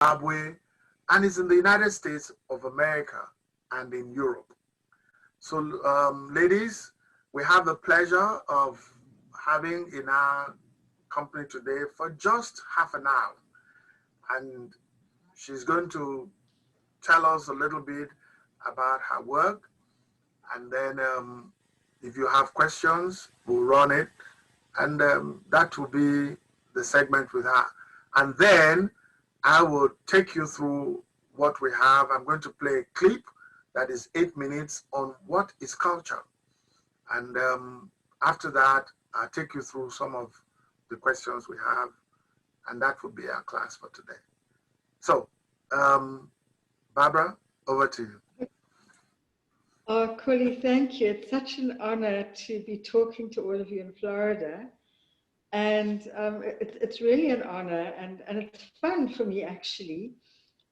Zimbabwe, and is in the United States of America and in Europe. So ladies, we have the pleasure of having in our company today for just half an hour. And she's going to tell us a little bit about her work. And then if you have questions, we'll run it. And that will be the segment with her. And then I will take you through what we have. I'm going to play a clip that is 8 minutes on what is culture. And after that, I'll take you through some of the questions we have. And that will be our class for today. So, Barbara, over to you. Oh, Kuli, thank you. It's such an honor to be talking to all of you in Florida. And it's really an honor, and it's fun for me, actually,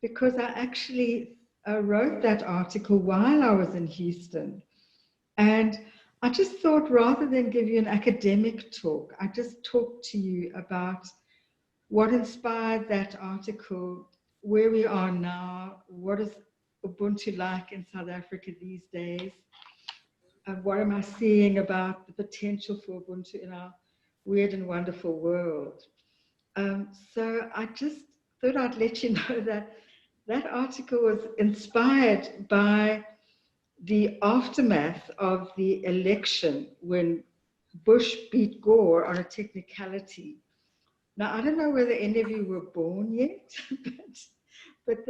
because I actually wrote that article while I was in Houston. And I just thought, rather than give you an academic talk, I just talk to you about what inspired that article, where we are now, what is Ubuntu like in South Africa these days, and what am I seeing about the potential for Ubuntu in our weird and wonderful world. So I just thought I'd let you know that that article was inspired by the aftermath of the election when Bush beat Gore on a technicality. Now, I don't know whether any of you were born yet, but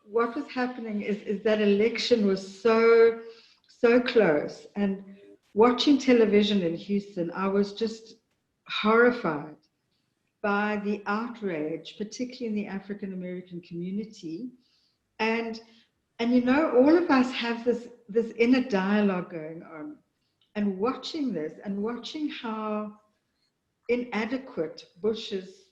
what was happening is that election was so close. And watching television in Houston, I was just horrified by the outrage, particularly in the African American community. And you know, all of us have this inner dialogue going on. And watching this and watching how inadequate Bush's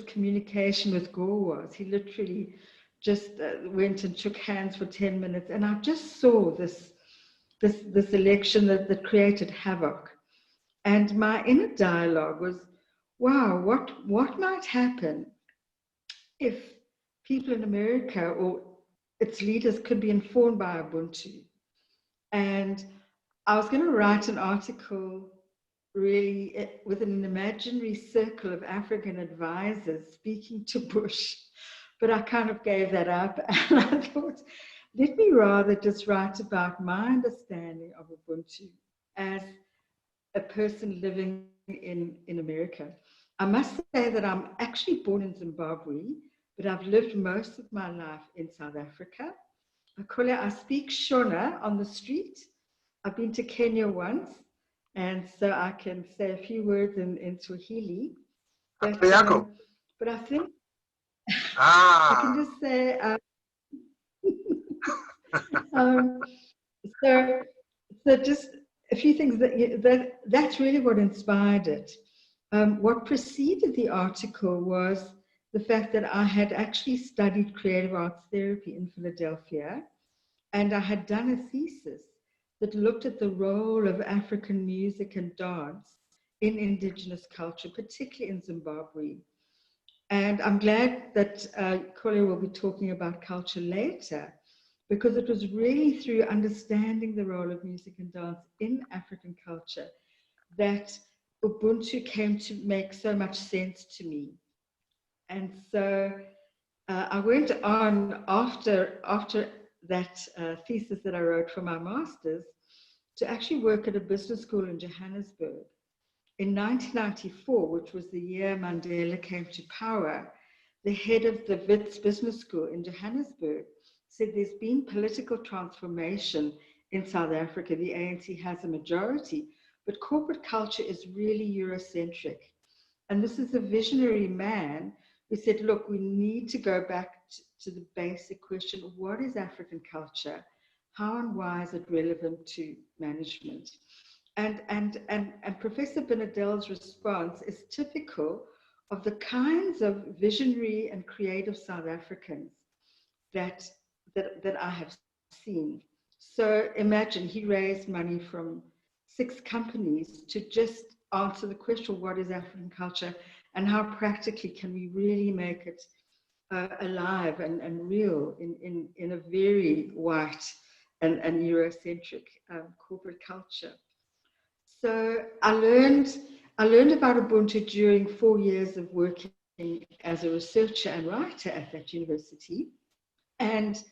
communication with Gore was. He literally just went and shook hands for 10 minutes. And I just saw this election that created havoc. And my inner dialogue was, wow, what might happen if people in America or its leaders could be informed by Ubuntu? And I was going to write an article really with an imaginary circle of African advisors speaking to Bush, but I kind of gave that up. And I thought, let me rather just write about my understanding of Ubuntu as a person living in America. I must say that I'm actually born in Zimbabwe, but I've lived most of my life in South Africa. I speak Shona on the street. I've been to Kenya once, and so I can say a few words in Swahili. But I think I can just say, so just a few things that's really what inspired it. What preceded the article was the fact that I had actually studied creative arts therapy in Philadelphia, and I had done a thesis that looked at the role of African music and dance in indigenous culture, particularly in Zimbabwe. And I'm glad that Kole will be talking about culture later, because it was really through understanding the role of music and dance in African culture that Ubuntu came to make so much sense to me. And so I went on after that thesis that I wrote for my master's to actually work at a business school in Johannesburg. In 1994, which was the year Mandela came to power, the head of the Wits Business School in Johannesburg said there's been political transformation in South Africa. The ANC has a majority, but corporate culture is really Eurocentric. And this is a visionary man who said, look, we need to go back to the basic question, what is African culture? How and why is it relevant to management? And Professor Benedel's response is typical of the kinds of visionary and creative South Africans that I have seen. So imagine he raised money from 6 companies to just answer the question, what is African culture, and how practically can we really make it alive and real in a very white and Eurocentric corporate culture. So I learned about Ubuntu during 4 years of working as a researcher and writer at that university, and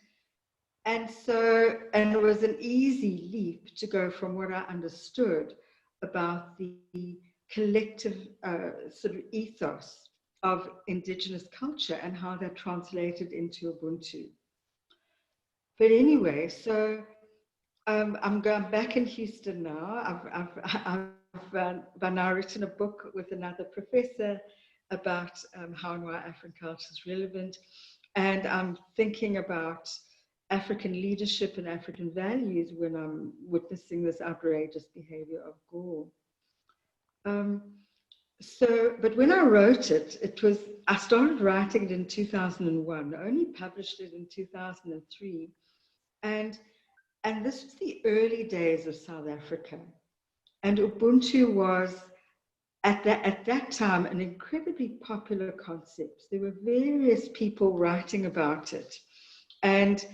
it was an easy leap to go from what I understood about the collective sort of ethos of indigenous culture and how that translated into Ubuntu. But anyway, so I'm going back in Houston now. I've now written a book with another professor about how and why African culture is relevant. And I'm thinking about African leadership and African values when I'm witnessing this outrageous behavior of Gore. But when I wrote it, I started writing it in 2001, only published it in 2003. And this was the early days of South Africa. And Ubuntu was, at that time, an incredibly popular concept. There were various people writing about it. And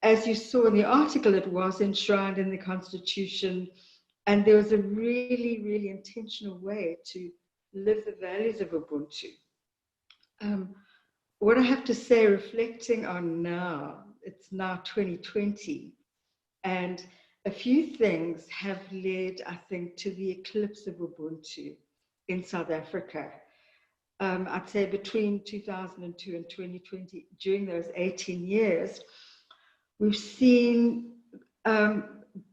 as you saw in the article, it was enshrined in the Constitution. And there was a really, really intentional way to live the values of Ubuntu. What I have to say, reflecting on now, it's now 2020, and a few things have led, I think, to the eclipse of Ubuntu in South Africa. I'd say between 2002 and 2020, during those 18 years, we've seen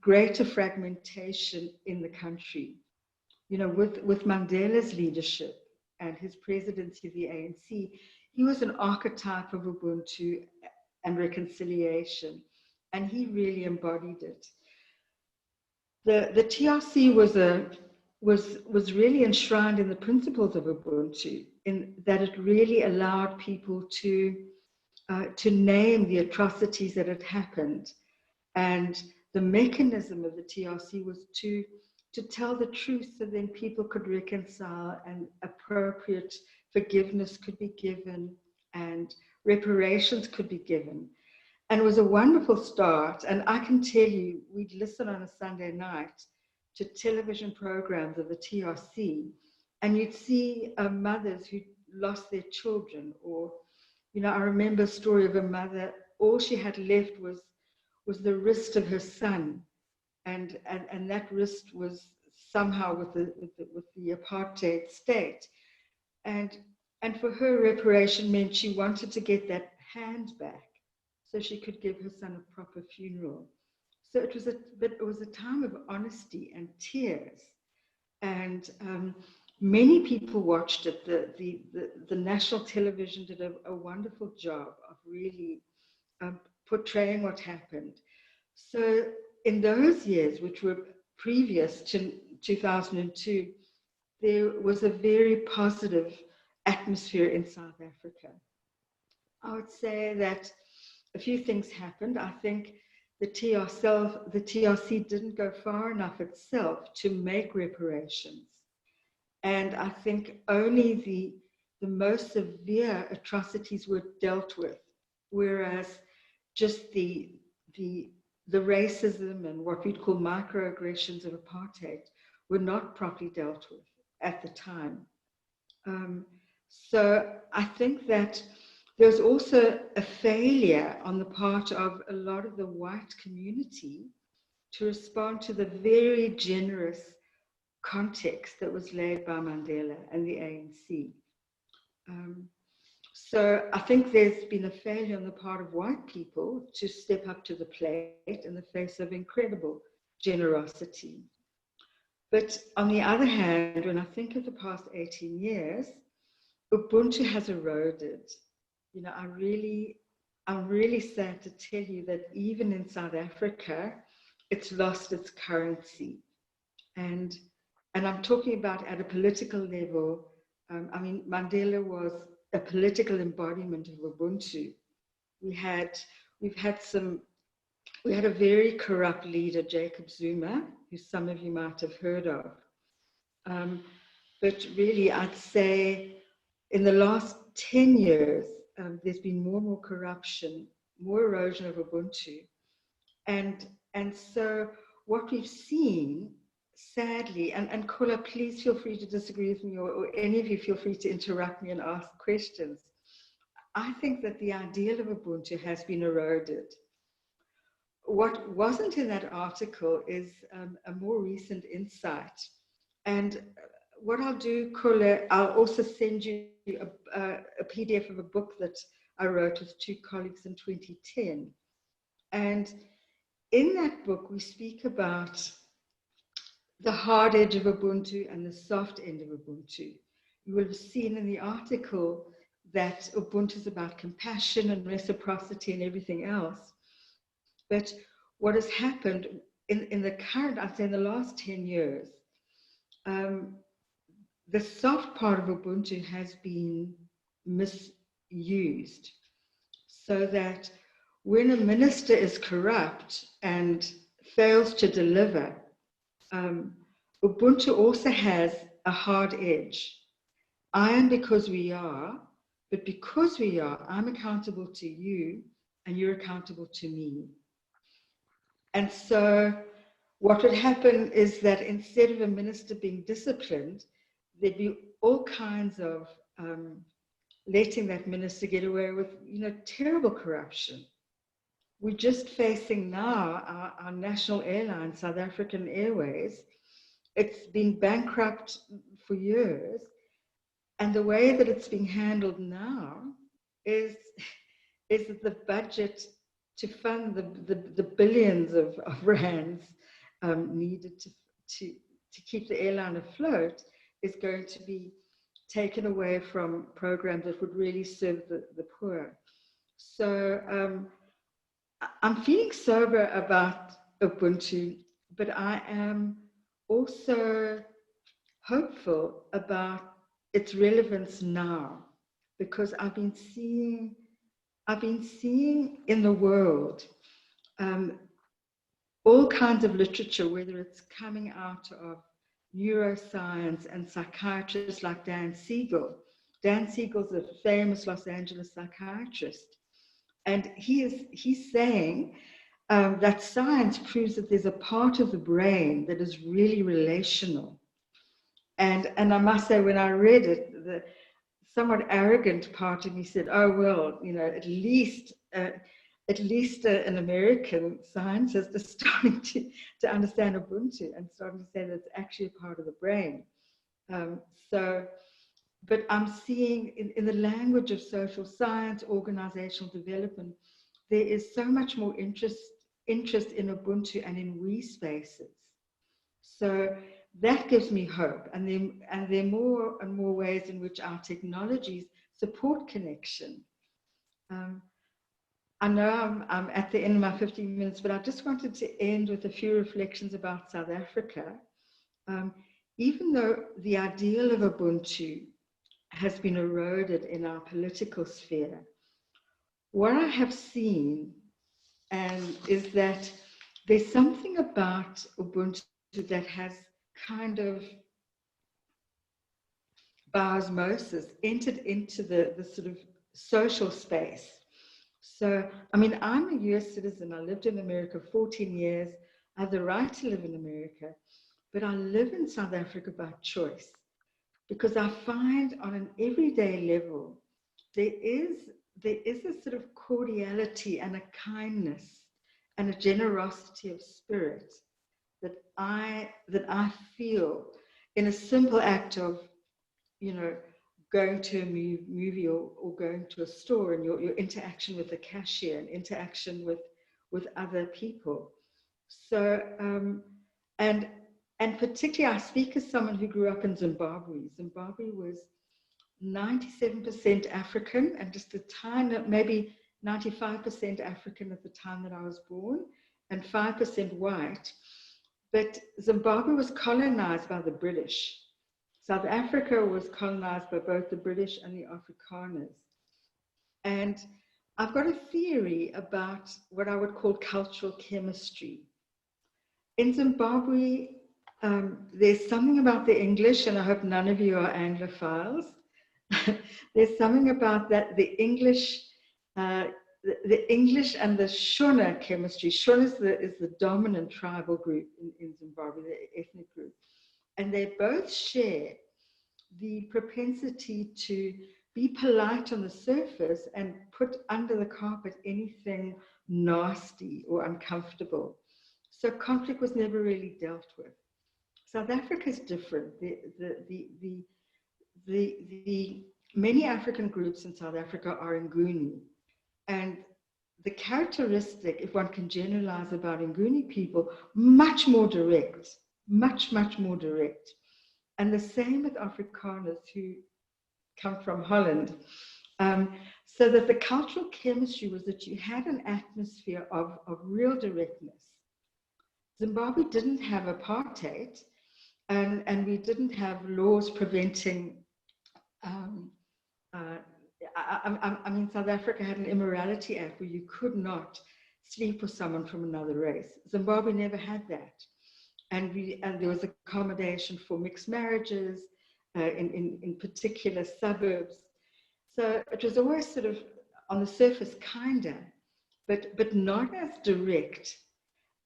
greater fragmentation in the country. You know, with Mandela's leadership and his presidency of the ANC, he was an archetype of Ubuntu and reconciliation, and he really embodied it. The TRC was really enshrined in the principles of Ubuntu, in that it really allowed people to name the atrocities that had happened, and the mechanism of the TRC was to tell the truth so then people could reconcile and appropriate forgiveness could be given and reparations could be given. And it was a wonderful start. And I can tell you, we'd listen on a Sunday night to television programs of the TRC, and you'd see mothers who lost their children, or, you know, I remember a story of a mother, all she had left was the wrist of her son. And that wrist was somehow with the apartheid state. And for her, reparation meant she wanted to get that hand back so she could give her son a proper funeral. So it was a time of honesty and tears. And many people watched it. The national television did a wonderful job of really portraying what happened. So in those years, which were previous to 2002, there was a very positive atmosphere in South Africa. I would say that a few things happened. I think the TRC didn't go far enough itself to make reparations. And I think only the most severe atrocities were dealt with, whereas just the racism and what we'd call microaggressions of apartheid were not properly dealt with at the time. So I think that there's also a failure on the part of a lot of the white community to respond to the very generous context that was laid by Mandela and the ANC. So I think there's been a failure on the part of white people to step up to the plate in the face of incredible generosity. But on the other hand, when I think of the past 18 years, Ubuntu has eroded. You know, I'm really sad to tell you that even in South Africa, it's lost its currency. And I'm talking about at a political level. I mean, Mandela was a political embodiment of Ubuntu. We had a very corrupt leader, Jacob Zuma, who some of you might have heard of. But really, I'd say in the last 10 years, there's been more and more corruption, more erosion of Ubuntu. And so what we've seen, sadly, and Kola, please feel free to disagree with me, or any of you feel free to interrupt me and ask questions. I think that the ideal of Ubuntu has been eroded. What wasn't in that article is a more recent insight. And what I'll do, Kola, I'll also send you a PDF of a book that I wrote with two colleagues in 2010. And in that book, we speak about the hard edge of Ubuntu and the soft end of Ubuntu. You will have seen in the article that Ubuntu is about compassion and reciprocity and everything else. But what has happened in the current, I'd say in the last 10 years, the soft part of Ubuntu has been misused, so that when a minister is corrupt and fails to deliver, Ubuntu also has a hard edge. I am because we are, but because we are, I'm accountable to you and you're accountable to me. And so what would happen is that instead of a minister being disciplined, there'd be all kinds of letting that minister get away with, terrible corruption. We're just facing now our national airline, South African Airways. It's been bankrupt for years. And the way that it's being handled now is that the budget to fund the billions of rands needed to keep the airline afloat is going to be taken away from programs that would really serve the poor. So I'm feeling sober about Ubuntu, but I am also hopeful about its relevance now, because I've been seeing in the world all kinds of literature, whether it's coming out of neuroscience and psychiatrists like Dan Siegel. Dan Siegel's a famous Los Angeles psychiatrist. And he's saying that science proves that there's a part of the brain that is really relational. And I must say, when I read it, the somewhat arrogant part of me said, oh, well, at least an American scientist is starting to understand Ubuntu and starting to say that it's actually a part of the brain. But I'm seeing in the language of social science, organizational development, there is so much more interest in Ubuntu and in we spaces. So that gives me hope. And there are more and more ways in which our technologies support connection. I know I'm at the end of my 15 minutes, but I just wanted to end with a few reflections about South Africa. Even though the ideal of Ubuntu has been eroded in our political sphere, what I have seen is that there's something about Ubuntu that has kind of by osmosis entered into the sort of social space. So, I mean, I'm a US citizen. I lived in America 14 years. I have the right to live in America, but I live in South Africa by choice, because I find on an everyday level, there is a sort of cordiality and a kindness and a generosity of spirit that I feel in a simple act of, going to a movie or going to a store, and your interaction with the cashier and interaction with other people. So, and particularly I speak as someone who grew up in Zimbabwe. Zimbabwe was 97% African and just a tiny, maybe 95% African at the time that I was born, and 5% white. But Zimbabwe was colonized by the British. South Africa was colonized by both the British and the Afrikaners. And I've got a theory about what I would call cultural chemistry. In Zimbabwe, There's something about the English, and I hope none of you are Anglophiles. There's something about that the English and the Shona chemistry. Shona is the dominant tribal group in Zimbabwe, the ethnic group, and they both share the propensity to be polite on the surface and put under the carpet anything nasty or uncomfortable. So conflict was never really dealt with. South Africa is different. The many African groups in South Africa are Nguni, and the characteristic, if one can generalize about Nguni people, much more direct, much more direct. And the same with Afrikaners who come from Holland. So that the cultural chemistry was that you had an atmosphere of real directness. Zimbabwe didn't have apartheid, and we didn't have laws preventing, I mean, South Africa had an Immorality Act where you could not sleep with someone from another race. Zimbabwe never had that. And there was accommodation for mixed marriages in particular suburbs. So it was always sort of on the surface kinda, but not as direct.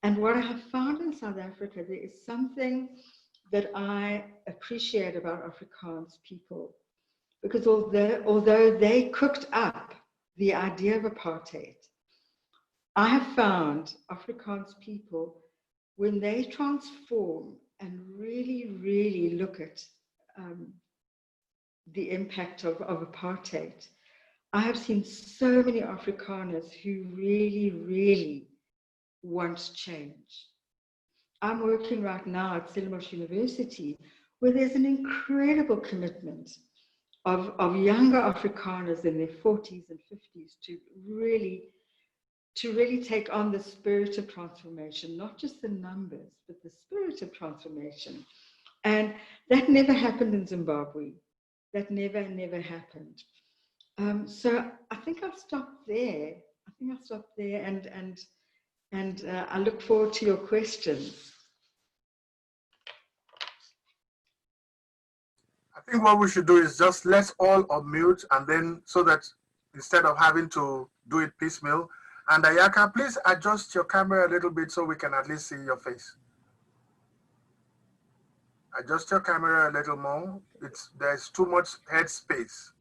And what I have found in South Africa, there is something that I appreciate about Afrikaans people, because although they cooked up the idea of apartheid, I have found Afrikaans people, when they transform and really look at the impact of apartheid, I have seen so many Afrikaners who really want change. I'm working right now at Stellenbosch University, where there's an incredible commitment of younger Afrikaners in their 40s and 50s to really take on the spirit of transformation, not just the numbers, but the spirit of transformation. And that never happened in Zimbabwe. That never happened. So I think I'll stop there. And I look forward to your questions. I think what we should do is just let's all unmute, and then so that instead of having to do it piecemeal. And Ayaka, please adjust your camera a little bit so we can at least see your face. Adjust your camera a little more. There's too much head space.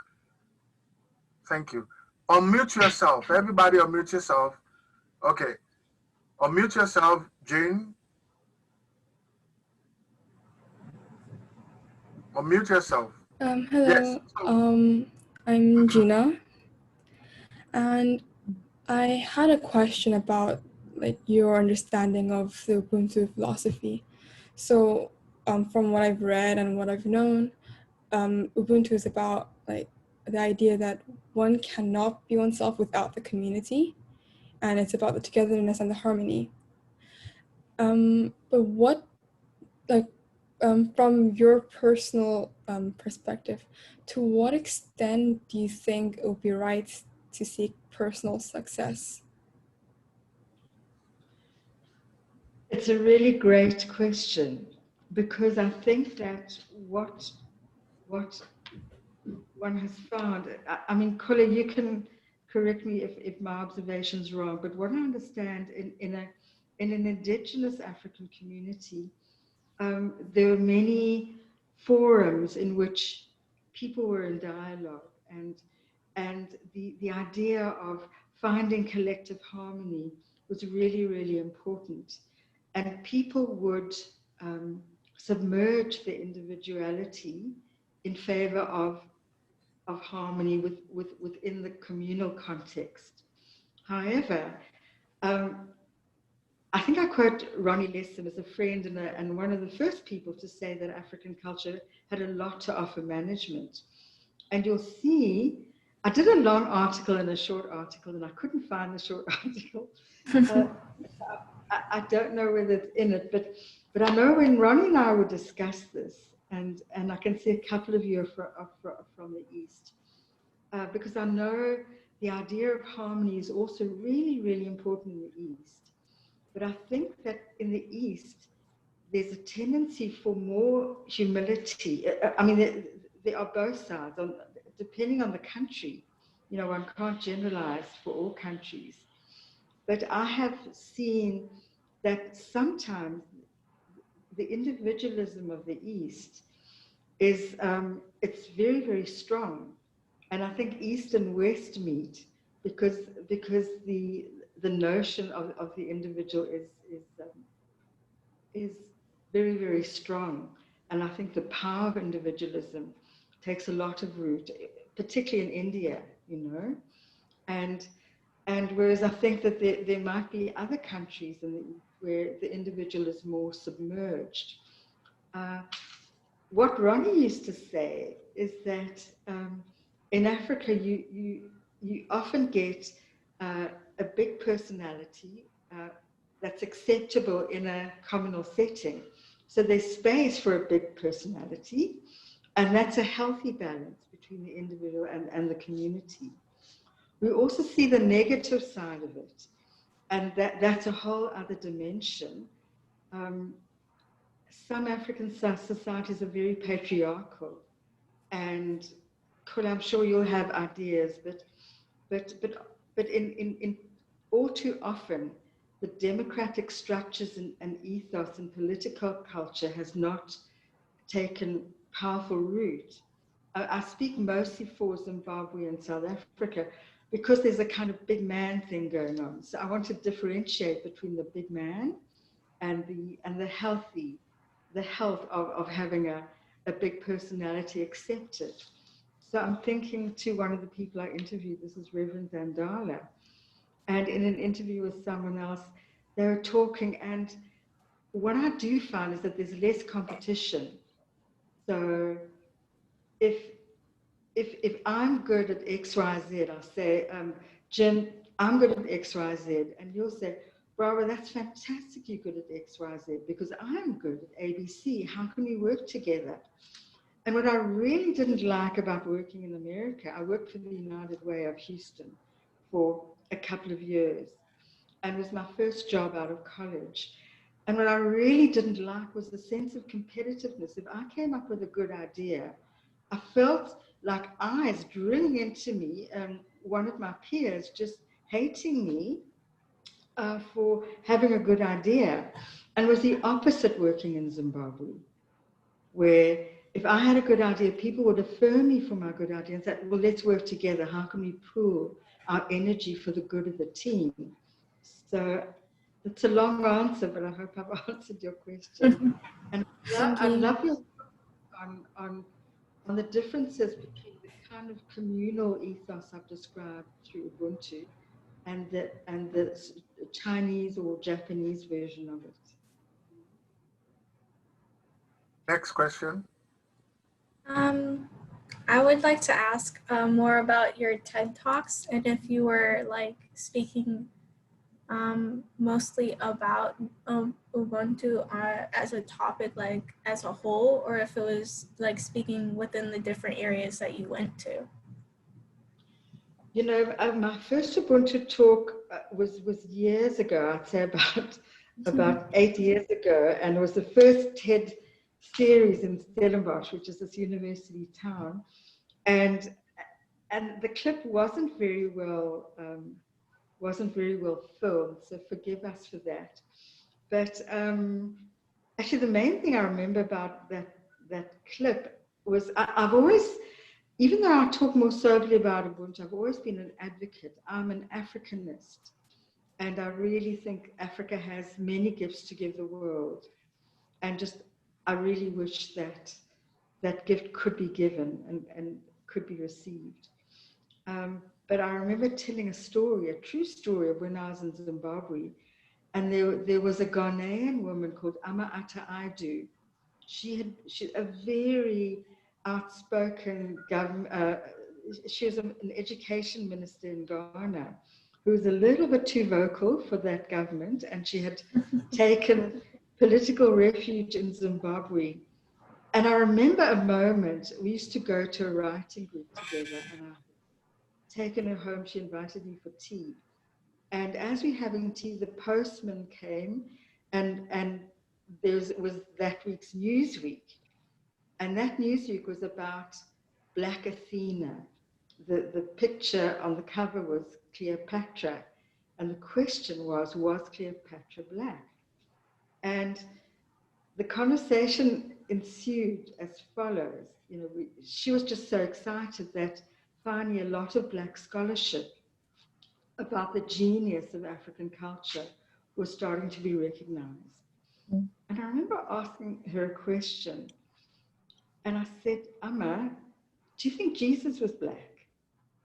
Thank you. Unmute yourself. Everybody unmute yourself. Okay. Unmute yourself, Jane. Unmute yourself. Hello. Yes. I'm Gina, and I had a question about like your understanding of the Ubuntu philosophy. So, from what I've read and what I've known, Ubuntu is about like the idea that one cannot be oneself without the community, and it's about the togetherness and the harmony. But what, like, from your personal perspective, to what extent do you think it would be right to seek personal success? It's a really great question, because I think that what one has found, I mean, Kole, you can correct me if my observation's wrong, but what I understand in an indigenous African community, there are many forums in which people were in dialogue, and the idea of finding collective harmony was really important. And people would submerge their individuality in favor of harmony within the communal context. However, I think I quote Ronnie Lessem as a friend and one of the first people to say that African culture had a lot to offer management. And you'll see, I did a long article and a short article, and I couldn't find the short article. I don't know whether it's in it, but I know when Ronnie and I would discuss this, and I can see a couple of you are from the East, because I know the idea of harmony is also really important in the East. But I think that in the East, there's a tendency for more humility. I mean, there are both sides, depending on the country. You know, one can't generalize for all countries. But I have seen that sometimes the individualism of the East is, it's very, very strong. And I think East and West meet because the notion of the individual is very, very strong. And I think the power of individualism takes a lot of root, particularly in India, you know. And whereas I think that there might be other countries where the individual is more submerged. What Ronnie used to say is that in Africa, you often get a big personality that's acceptable in a communal setting. So there's space for a big personality, and that's a healthy balance between the individual and the community. We also see the negative side of it, and that's a whole other dimension. Some African societies are very patriarchal, and I'm sure you'll have ideas, but in all too often, the democratic structures and ethos and political culture has not taken powerful root. I speak mostly for Zimbabwe and South Africa because there's a kind of big man thing going on. So I want to differentiate between the big man and the health of having a big personality accepted. So I'm thinking to one of the people I interviewed, this is Reverend Dandala, and in an interview with someone else, they were talking, and what I do find is that there's less competition. So if I'm good at X, Y, Z, I'll say, Jim, I'm good at X, Y, Z, and you'll say, Barbara, that's fantastic you're good at X, Y, Z, because I'm good at ABC. How can we work together? And what I really didn't like about working in America, I worked for the United Way of Houston for a couple of years, and it was my first job out of college. And what I really didn't like was the sense of competitiveness. If I came up with a good idea, I felt like eyes drilling into me, and one of my peers just hating me for having a good idea. And it was the opposite working in Zimbabwe, where if I had a good idea, people would affirm me for my good idea and say, well, let's work together. How can we pool our energy for the good of the team? So it's a long answer, but I hope I've answered your question. And I love your on the differences between the kind of communal ethos I've described through Ubuntu and the Chinese or Japanese version of it. Next question. I would like to ask more about your TED Talks, and if you were like speaking mostly about Ubuntu as a topic, like as a whole, or if it was like speaking within the different areas that you went to. You know, my first Ubuntu talk was years ago. I'd say about 8 years ago, and it was the first TED series in Stellenbosch, which is this university town, and the clip wasn't very well filmed, so forgive us for that. But actually, the main thing I remember about that clip was I've always, even though I talk more soberly about Ubuntu, I've always been an advocate. I'm an Africanist, and I really think Africa has many gifts to give the world, and I really wish that that gift could be given and could be received. But I remember telling a story, a true story of when I was in Zimbabwe, and there was a Ghanaian woman called Ama Ata Aidu. She a very outspoken she was an education minister in Ghana who was a little bit too vocal for that government, and she had taken political refuge in Zimbabwe. And I remember a moment, we used to go to a writing group together, and I taken her home. She invited me for tea. And as we were having tea, the postman came, and was that week's Newsweek. And that Newsweek was about Black Athena. The picture on the cover was Cleopatra. And the question was Cleopatra Black? And the conversation ensued as follows. You know, she was just so excited that finally a lot of Black scholarship about the genius of African culture was starting to be recognized. Mm. And I remember asking her a question, and I said, Amma, do you think Jesus was Black?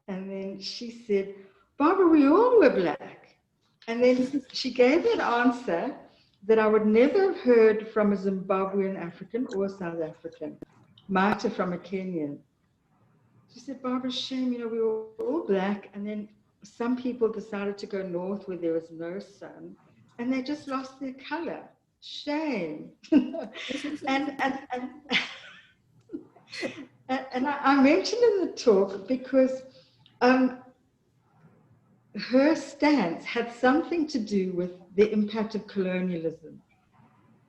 And then she said, Barbara, we all were Black. And then she gave me an answer that I would never have heard from a Zimbabwean African or a South African, might have from a Kenyan. She said, Barbara, shame, you know, we were all Black, and then some people decided to go north where there was no sun, and they just lost their color. Shame. and I mentioned in the talk because her stance had something to do with the impact of colonialism.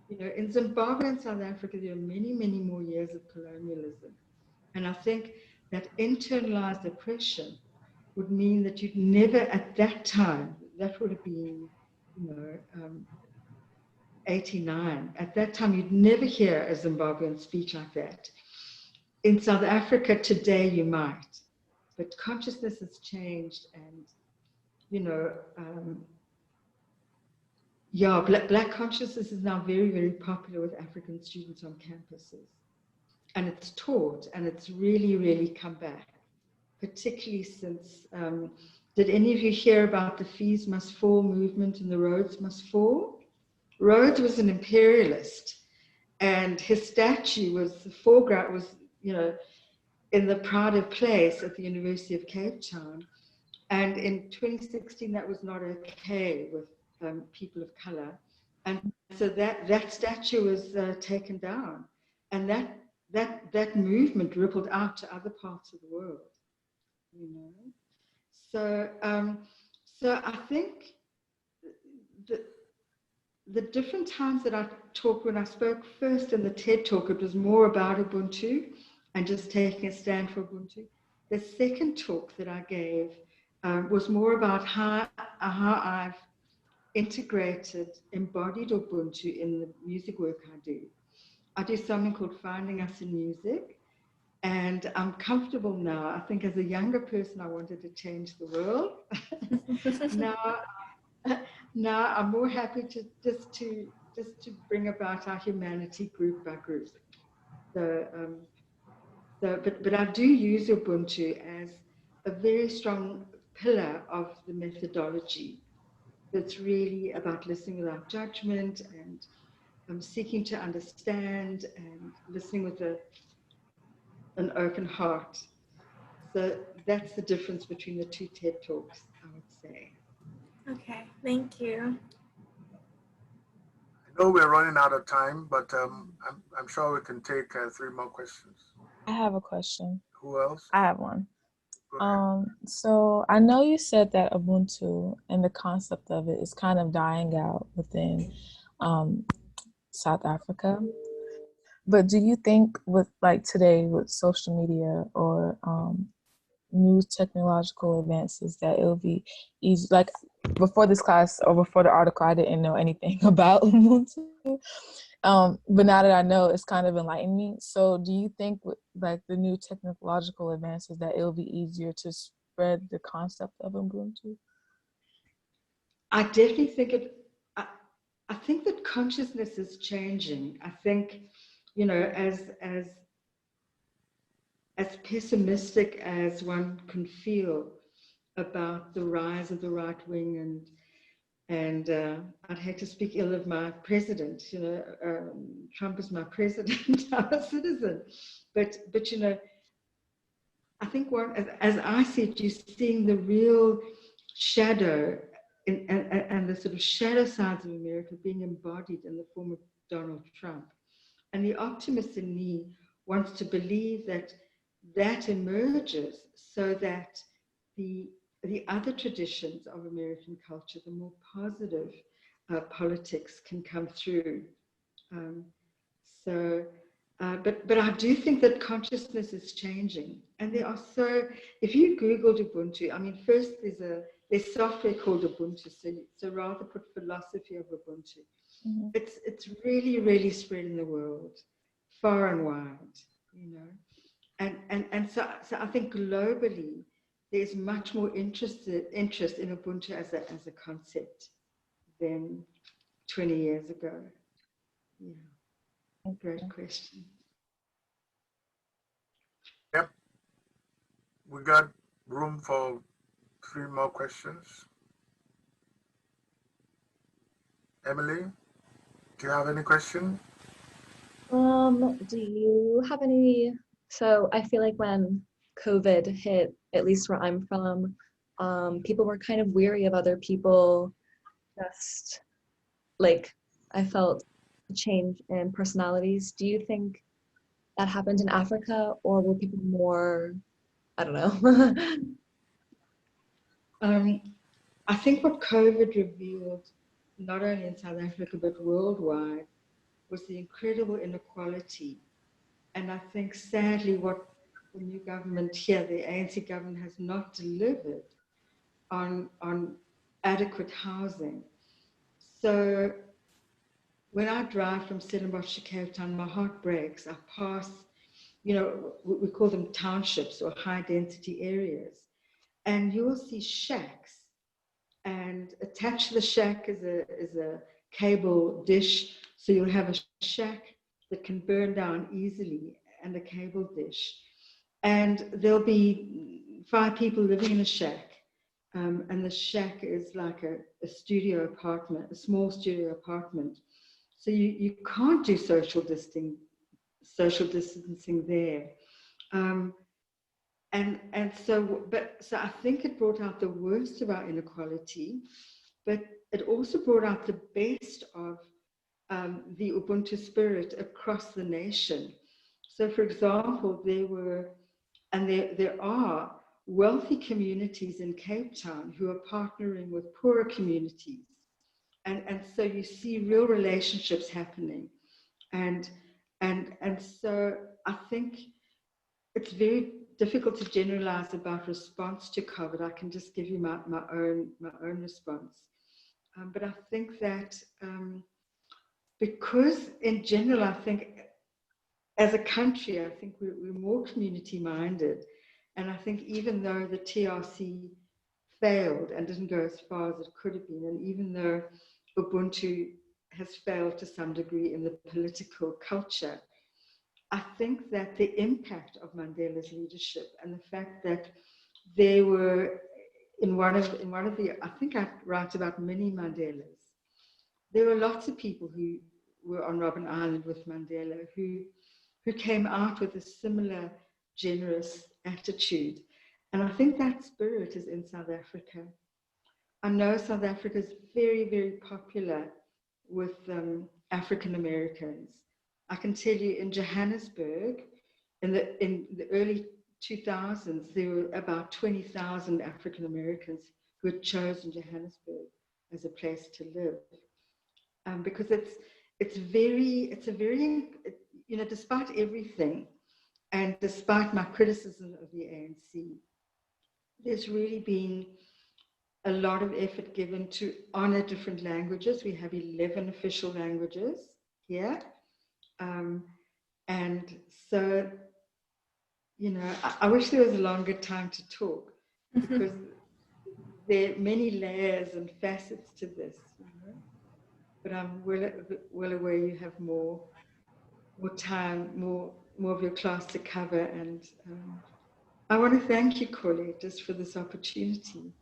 You know, in Zimbabwe and South Africa, there are many, many more years of colonialism. And I think that internalized oppression would mean that you'd never at that time, that would have been, you know, 89. At that time, you'd never hear a Zimbabwean speech like that. In South Africa today, you might, but consciousness has changed, and you know, yeah, black consciousness is now very, very popular with African students on campuses, and it's taught, and it's really, really come back, particularly since. Did any of you hear about the Fees Must Fall movement and the Rhodes Must Fall? Rhodes was an imperialist, and his statue was the foreground, was, you know, in the Pride of Place at the University of Cape Town. And in 2016, that was not okay with people of color. And so that statue was taken down. And that movement rippled out to other parts of the world, you know. So, so I think the different times that I talk, when I spoke first in the TED talk, it was more about Ubuntu and just taking a stand for Ubuntu. The second talk that I gave was more about how I've integrated, embodied Ubuntu in the music work I do. I do something called Finding Us in Music, and I'm comfortable now. I think as a younger person, I wanted to change the world. Now I'm more happy to just to bring about our humanity group by group. So, but I do use Ubuntu as a very strong pillar of the methodology. That's really about listening without judgment and seeking to understand and listening with an open heart. So that's the difference between the two TED Talks, I would say. Okay, thank you. I know we're running out of time, but I'm sure we can take 3 more questions. I have a question. Who else? I have one. Go ahead. So I know you said that Ubuntu and the concept of it is kind of dying out within South Africa. But do you think with like today with social media or new technological advances that it'll be easy? Like before this class or before the article, I didn't know anything about Ubuntu. But now that I know, it's kind of enlightened me. So do you think with like the new technological advances that it'll be easier to spread the concept of Ubuntu? I definitely think I think that consciousness is changing. I think, you know, as pessimistic as one can feel about the rise of the right wing, and I'd hate to speak ill of my president. You know, Trump is my president. I'm a citizen, but you know, I think as I see it, you're seeing the real shadow and the sort of shadow sides of America being embodied in the form of Donald Trump. And the optimist in me wants to believe that that emerges so that the other traditions of American culture, the more positive politics, can come through. Um, so, but I do think that consciousness is changing, and there are so. If you Googled Ubuntu, I mean, first there's software called Ubuntu, so rather put philosophy of Ubuntu. Mm-hmm. It's really spread in the world, far and wide, you know, and so I think globally there's much more interest in Ubuntu as a concept than 20 years ago. Yeah, great question. Yep, we got room for 3 more questions. Emily, do you have any question? Do you have any, so I feel like when COVID hit, at least where I'm from, people were kind of weary of other people. Just like, I felt a change in personalities. Do you think that happened in Africa, or were people more, I don't know? I think what COVID revealed, not only in South Africa but worldwide, was the incredible inequality. And I think sadly what the new government here, the ANC government, has not delivered on adequate housing. So when I drive from Stellenbosch to Cape Town, my heart breaks. I pass, you know, we call them townships or high density areas. And you will see shacks, and attached to the shack is a cable dish. So you'll have a shack that can burn down easily and a cable dish. And there'll be 5 people living in a shack. And the shack is like a studio apartment, a small studio apartment. So you can't do social distancing there. So I think it brought out the worst of our inequality, but it also brought out the best of the Ubuntu spirit across the nation. So, for example, there are wealthy communities in Cape Town who are partnering with poorer communities. And so you see real relationships happening. And so I think it's very difficult to generalize about response to COVID. I can just give you my own response. But I think that because in general, I think as a country, I think we're more community minded. And I think even though the TRC failed and didn't go as far as it could have been, and even though Ubuntu has failed to some degree in the political culture, I think that the impact of Mandela's leadership and the fact that they were in one of the, I think I write about many Mandelas. There were lots of people who were on Robben Island with Mandela who came out with a similar generous attitude. And I think that spirit is in South Africa. I know South Africa is very popular with African Americans. I can tell you in Johannesburg, in the early 2000s, there were about 20,000 African Americans who had chosen Johannesburg as a place to live, because it's a very, you know, despite everything, and despite my criticism of the ANC, there's really been a lot of effort given to honor different languages. We have 11 official languages here. And so, you know, I wish there was a longer time to talk, because there are many layers and facets to this, you know? But I'm well aware you have more time, more of your class to cover. And I want to thank you, Colette, just for this opportunity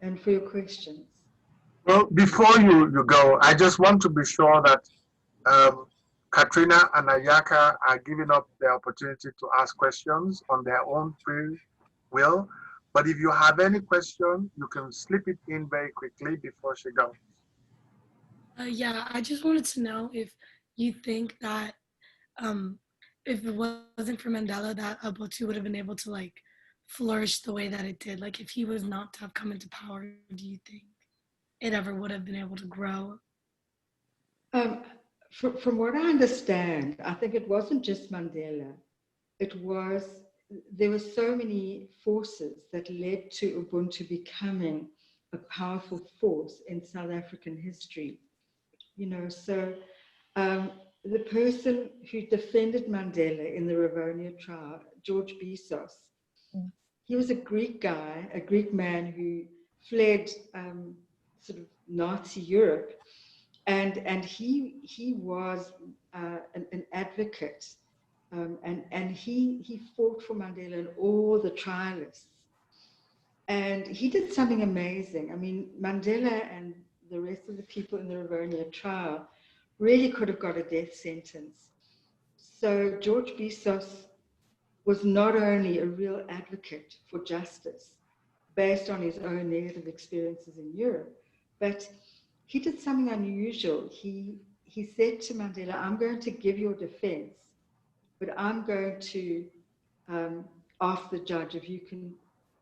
and for your questions. Well, before you go, I just want to be sure that Katrina and Ayaka are giving up the opportunity to ask questions on their own free will. But if you have any question, you can slip it in very quickly before she goes. Yeah, I just wanted to know if you think that if it wasn't for Mandela, that Ubuntu would have been able to like flourish the way that it did. Like if he was not to have come into power, do you think it ever would have been able to grow? From what I understand, I think it wasn't just Mandela. There were so many forces that led to Ubuntu becoming a powerful force in South African history. You know, so the person who defended Mandela in the Rivonia trial, George Bizos, he was a Greek guy, a Greek man who fled sort of Nazi Europe, and he was an advocate, and he fought for Mandela and all the trialists, and he did something amazing. I mean, Mandela and the rest of the people in the Rivonia trial really could have got a death sentence. So George Bizos was not only a real advocate for justice based on his own negative experiences in Europe, but he did something unusual. He said to Mandela, I'm going to give your defense, but I'm going to ask the judge if you can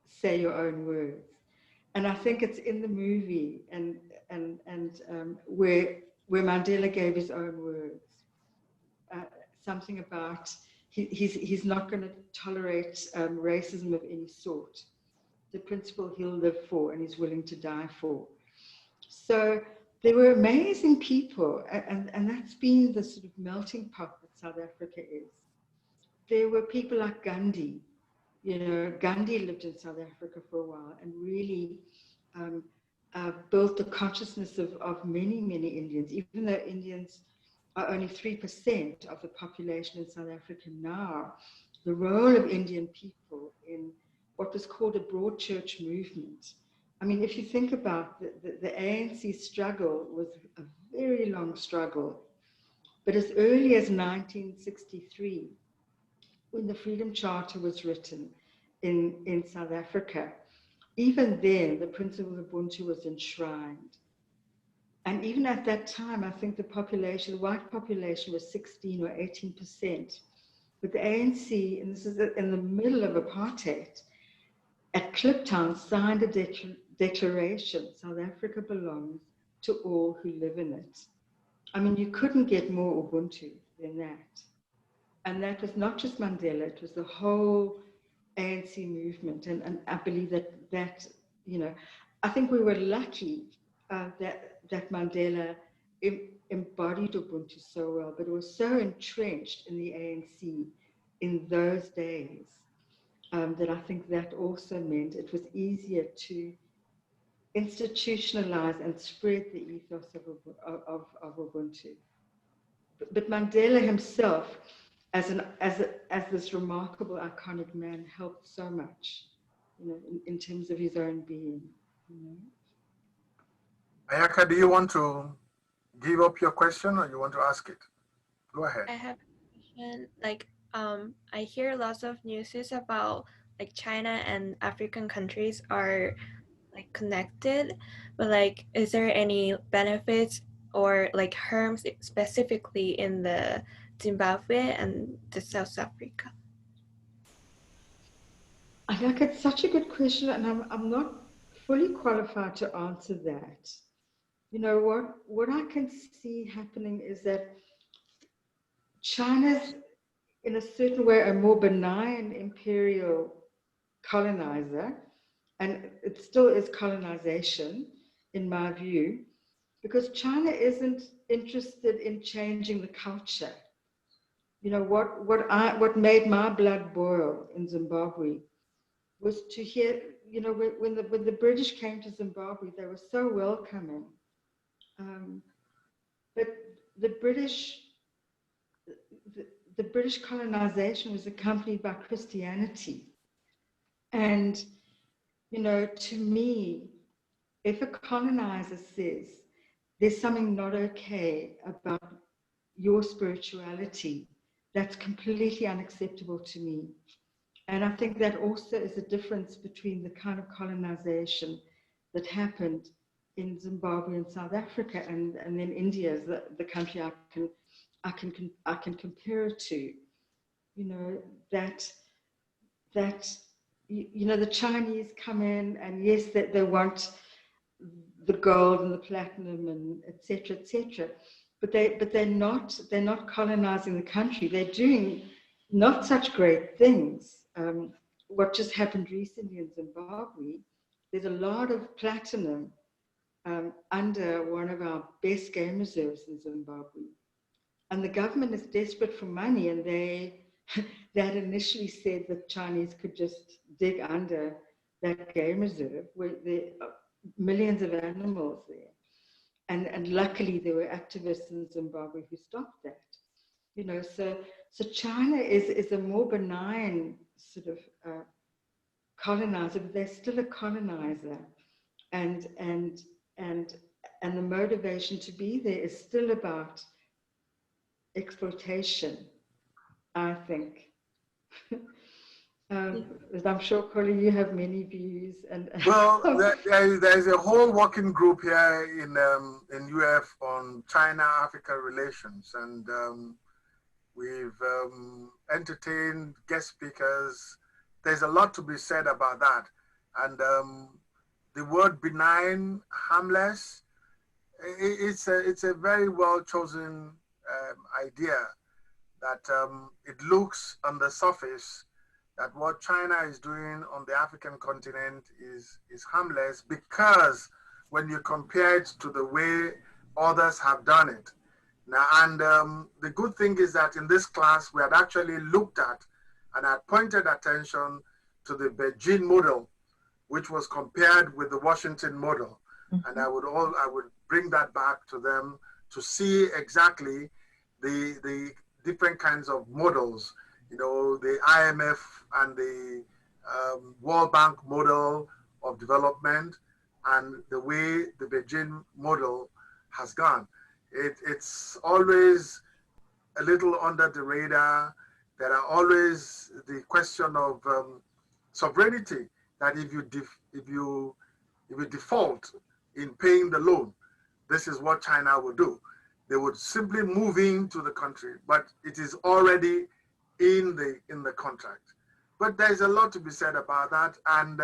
say your own words. And I think it's in the movie and where Mandela gave his own words. Something about he's not going to tolerate racism of any sort. The principle he'll live for and he's willing to die for. So there were amazing people, and that's been the sort of melting pot that South Africa is. There were people like Gandhi. You know, Gandhi lived in South Africa for a while and really built the consciousness of many, many Indians, even though Indians are only 3% of the population in South Africa now. The role of Indian people in what was called a broad church movement. I mean, if you think about the ANC struggle was a very long struggle, but as early as 1963, when the Freedom Charter was written in South Africa, even then the principle of Ubuntu was enshrined. And even at that time, I think the white population was 16 or 18%. But the ANC, and this is in the middle of apartheid, at Kliptown signed a declaration, South Africa belongs to all who live in it. I mean, you couldn't get more Ubuntu than that. And that was not just Mandela, it was the whole ANC movement. And I believe that, you know, I think we were lucky that Mandela embodied Ubuntu so well, but it was so entrenched in the ANC in those days that I think that also meant it was easier to institutionalize and spread the ethos of Ubuntu. But Mandela himself, as this remarkable, iconic man, helped so much, you know, in terms of his own being. You know? Ayaka, do you want to give up your question or you want to ask it? Go ahead. I have a question. Like, I hear lots of news about like China and African countries are like connected, but like, is there any benefits or like harms specifically in the Zimbabwe and the South Africa? I think it's such a good question, and I'm not fully qualified to answer that. You know, what I can see happening is that China's, in a certain way, a more benign imperial colonizer, and it still is colonization, in my view, because China isn't interested in changing the culture. You know, what made my blood boil in Zimbabwe was to hear, you know, when the British came to Zimbabwe, they were so welcoming. But the British colonization was accompanied by Christianity. And, you know, to me, if a colonizer says there's something not okay about your spirituality, that's completely unacceptable to me. And I think that also is a difference between the kind of colonization that happened in Zimbabwe and South Africa, and then India is the country I can compare it to. You know, that you know, the Chinese come in and yes, they want the gold and the platinum and et cetera, but they're not colonizing the country. They're doing not such great things. What just happened recently in Zimbabwe, there's a lot of platinum under one of our best game reserves in Zimbabwe. And the government is desperate for money, and they had initially said that Chinese could just dig under that game reserve where there are millions of animals there. And luckily there were activists in Zimbabwe who stopped that. You know, so China is a more benign sort of colonizer, but they're still a colonizer. And the motivation to be there is still about exploitation, I think. I'm sure, Colin, you have many views. Well, there's a whole working group here in UF on China-Africa relations, and we've entertained guest speakers. There's a lot to be said about that. And the word benign, harmless, it's a very well chosen idea that it looks on the surface that what China is doing on the African continent is harmless, because when you compare it to the way others have done it. Now, and the good thing is that in this class, we had actually looked at and had pointed attention to the Beijing model, which was compared with the Washington model. Mm-hmm. And I would bring that back to them to see exactly the different kinds of models, you know, the IMF and the World Bank model of development, and the way the Beijing model has gone. It's always a little under the radar. There are always the question of sovereignty, that if you default in paying the loan, this is what China would do. They would simply move into the country, but it is already in the contract. But there's a lot to be said about that, and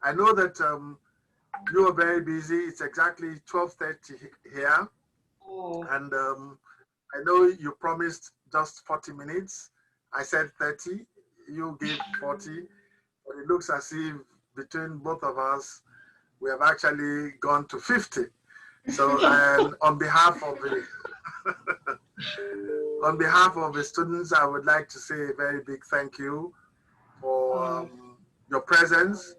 I know that you are very busy. It's exactly 12:30 here, and I know you promised just 40 minutes. I said 30. You gave 40, but it looks as if between both of us, we have actually gone to 50. So, and on behalf of the students, I would like to say a very big thank you for your presence.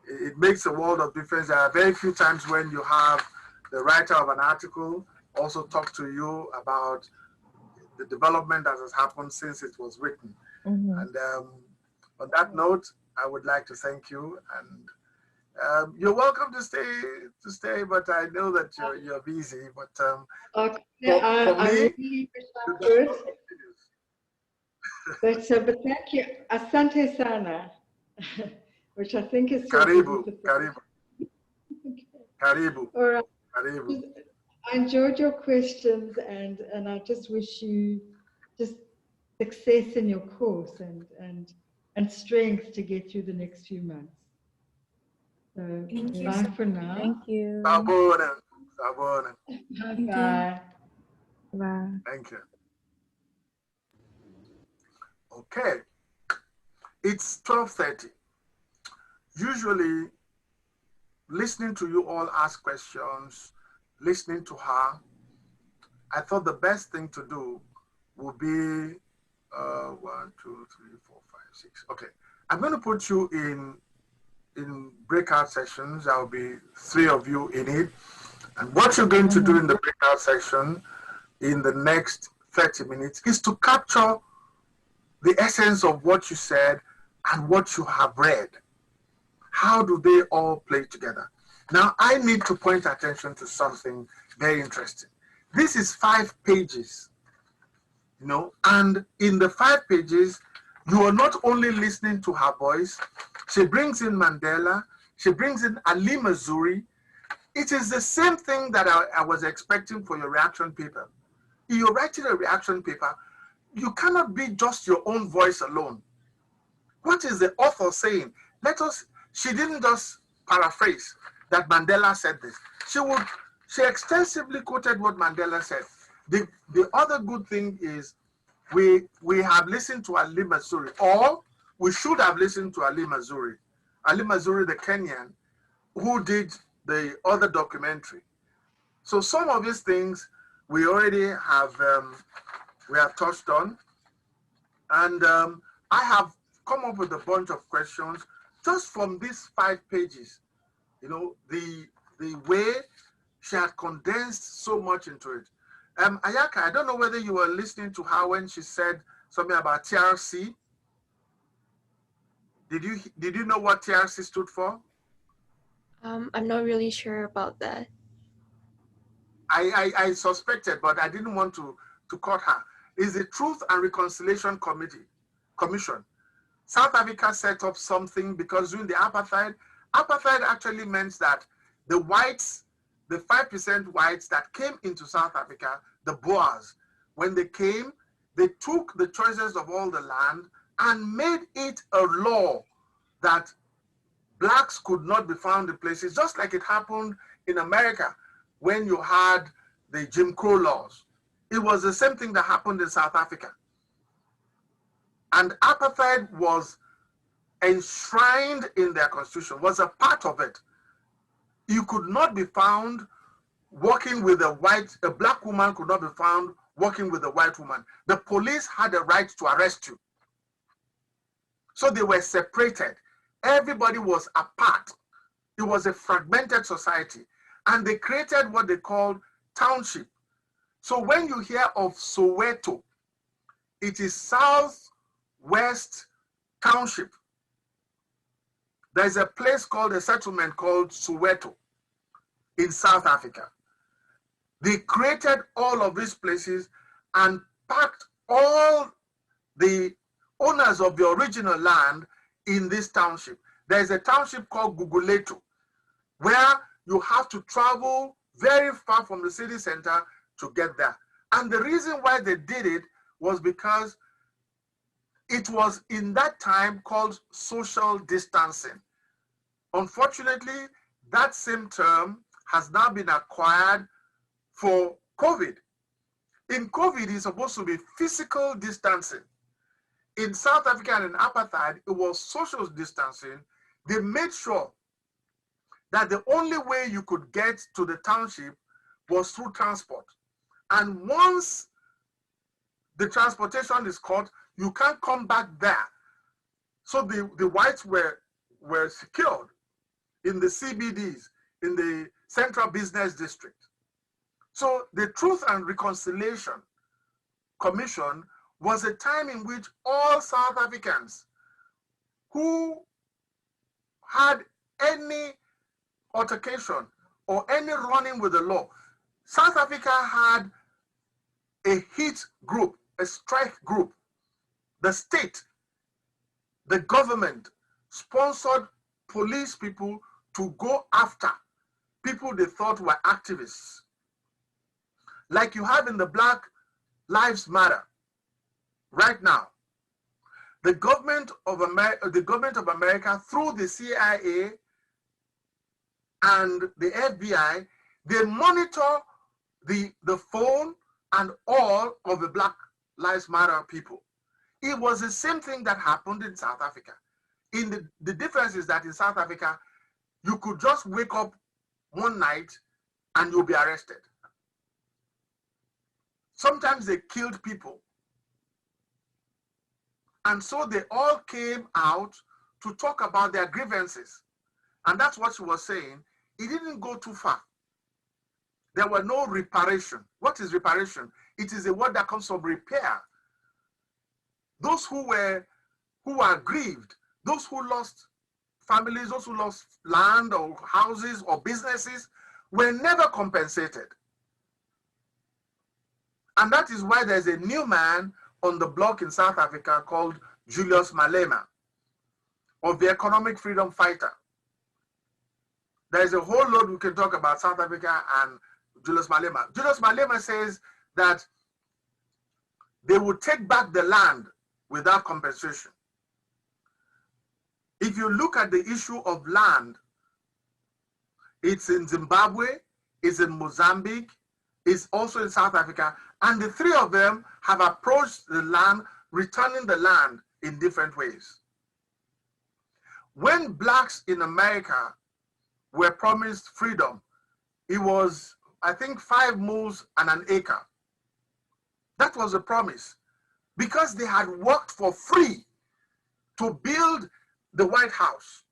It makes a world of difference. There are very few times when you have the writer of an article also talk to you about the development that has happened since it was written. Mm-hmm. And on that note, I would like to thank you, and you're welcome to stay. But I know that you're busy. But okay, for me, really but thank you, asante sana, which I think is karibu. All right. Karibu. I enjoyed your questions, and I just wish you just success in your course and strength to get through the next few months. So bye for now. Thank you. Sabona. Bye. Bye. Thank you. Okay. It's 12:30. Usually, listening to you all ask questions, listening to her, I thought the best thing to do would be 1, 2, 3, 4, 5, 6. Okay, I'm going to put you in breakout sessions. There will be 3 of you in it. And what you're going to do in the breakout session in the next 30 minutes is to capture the essence of what you said and what you have read. How do they all play together? Now, I need to point attention to something very interesting. This is 5 pages, you know, and in the 5 pages, you are not only listening to her voice, she brings in Mandela, she brings in Ali Mazrui. It is the same thing that I was expecting for your reaction paper. If you're writing a reaction paper, you cannot be just your own voice alone. What is the author saying? She didn't just paraphrase that Mandela said this. She extensively quoted what Mandela said. The other good thing is we have listened to Ali Mazrui, or we should have listened to Ali Mazrui, the Kenyan, who did the other documentary. So some of these things we already have we have touched on, and I have come up with a bunch of questions just from these 5 pages. You know, the way she had condensed so much into it. Ayaka, I don't know whether you were listening to her when she said something about TRC. Did you know what TRC stood for? I'm not really sure about that. I suspected, but I didn't want to cut her. It's the Truth and Reconciliation Commission. South Africa set up something because during the apartheid actually meant that the whites, the 5% whites that came into South Africa, the Boers, when they came, they took the choices of all the land and made it a law that blacks could not be found in places, just like it happened in America when you had the Jim Crow laws. It was the same thing that happened in South Africa. And apartheid was enshrined in their constitution, was a part of it. You could not be found working with a black woman could not be found working with a white woman. The police had a right to arrest you. So they were separated. Everybody was apart. It was a fragmented society. And they created what they called township. So when you hear of Soweto, it is Southwest Township. There's a place called a settlement called Soweto in South Africa. They created all of these places and packed all the owners of the original land in this township. There's a township called Guguletu, where you have to travel very far from the city center to get there. And the reason why they did it was because it was in that time called social distancing. Unfortunately, that same term has now been acquired for COVID. In COVID, it's supposed to be physical distancing. In South Africa and in apartheid, it was social distancing. They made sure that the only way you could get to the township was through transport. And once the transportation is cut, you can't come back there. So the whites were secured in the CBDs, in the Central Business District. So the Truth and Reconciliation Commission was a time in which all South Africans who had any altercation or any running with the law, South Africa had a hit group, a strike group. The state, the government sponsored police people to go after people they thought were activists. Like you have in the Black Lives Matter right now. The government of America through the CIA and the FBI, they monitor the phone and all of the Black Lives Matter people. It was the same thing that happened in South Africa. The difference is that in South Africa, you could just wake up one night and you'll be arrested. Sometimes they killed people. And so they all came out to talk about their grievances. And that's what she was saying. It didn't go too far. There were no reparation. What is reparation? It is a word that comes from repair. Those who are grieved, those who lost families, those who lost land or houses or businesses were never compensated. And that is why there's a new man on the block in South Africa called Julius Malema, of the economic freedom fighter. There's a whole lot we can talk about South Africa and Julius Malema. Julius Malema says that they would take back the land without compensation. If you look at the issue of land, it's in Zimbabwe, it's in Mozambique, is also in South Africa, and the three of them have approached the land, returning the land in different ways. When blacks in America were promised freedom, it was, I think, 5 moles and an acre. That was a promise, because they had worked for free to build the White House.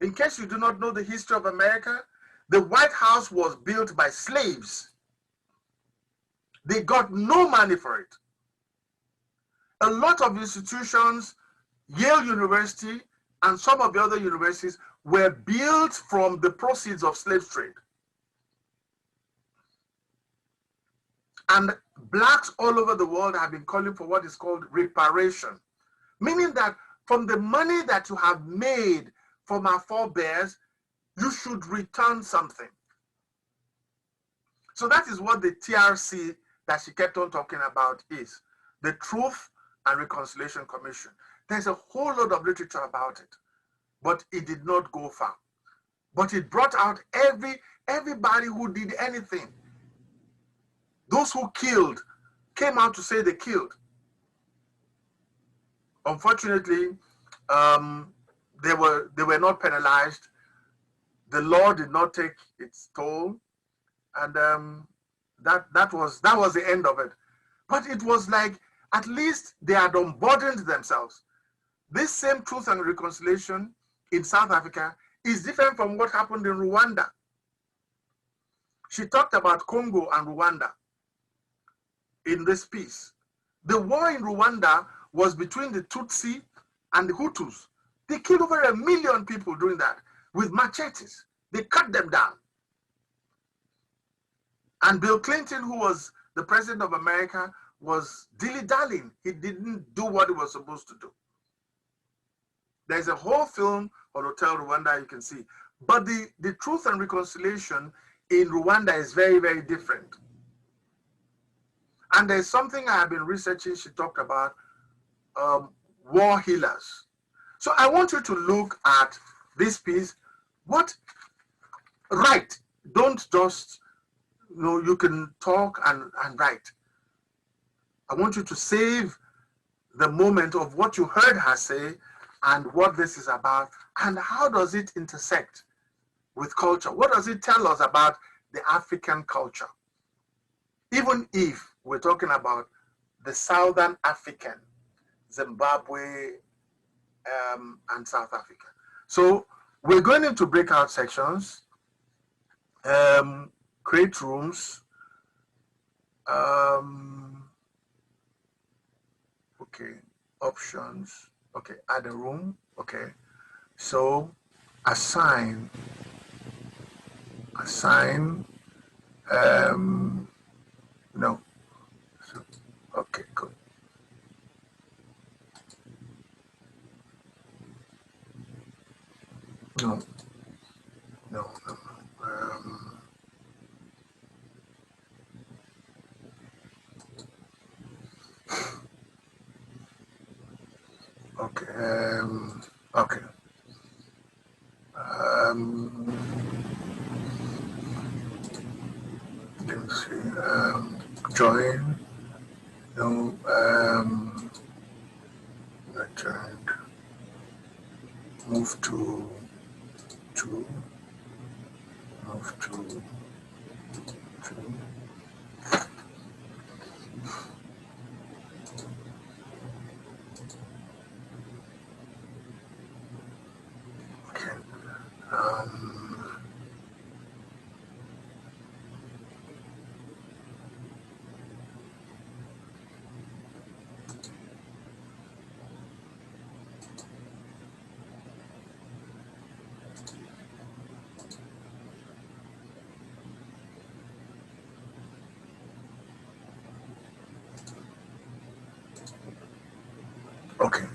In case you do not know the history of America, the White House was built by slaves. They got no money for it. A lot of institutions, Yale University and some of the other universities, were built from the proceeds of slave trade. And blacks all over the world have been calling for what is called reparation, meaning that from the money that you have made from our forebears, you should return something. So that is what the TRC that she kept on talking about is, the Truth and Reconciliation Commission. There's a whole lot of literature about it, but it did not go far. But it brought out everybody who did anything. Those who killed came out to say they killed. Unfortunately, they were not penalized. The law did not take its toll, and that was the end of it. But it was like, at least they had unburdened themselves. This same Truth and Reconciliation in South Africa is different from what happened in Rwanda. She talked about Congo and Rwanda in this piece. The war in Rwanda was between the Tutsi and the Hutus. They killed over 1 million people doing that with machetes. They cut them down. And Bill Clinton, who was the president of America, was dilly-dallying. He didn't do what he was supposed to do. There's a whole film on Hotel Rwanda you can see. But the Truth and Reconciliation in Rwanda is very, very different. And there's something I have been researching, she talked about, war healers. So I want you to look at this piece. Write. Don't just, you can talk and write. I want you to save the moment of what you heard her say and what this is about, and how does it intersect with culture? What does it tell us about the African culture? Even if we're talking about the Southern African, Zimbabwe, and South Africa. So we're going into breakout sections, create rooms, okay, options, okay, add a room, okay. So assign, no, so, okay, good. No. Okay. Okay. Let's see. Join. No. Returned. Move to. Move to. Okay. Okay.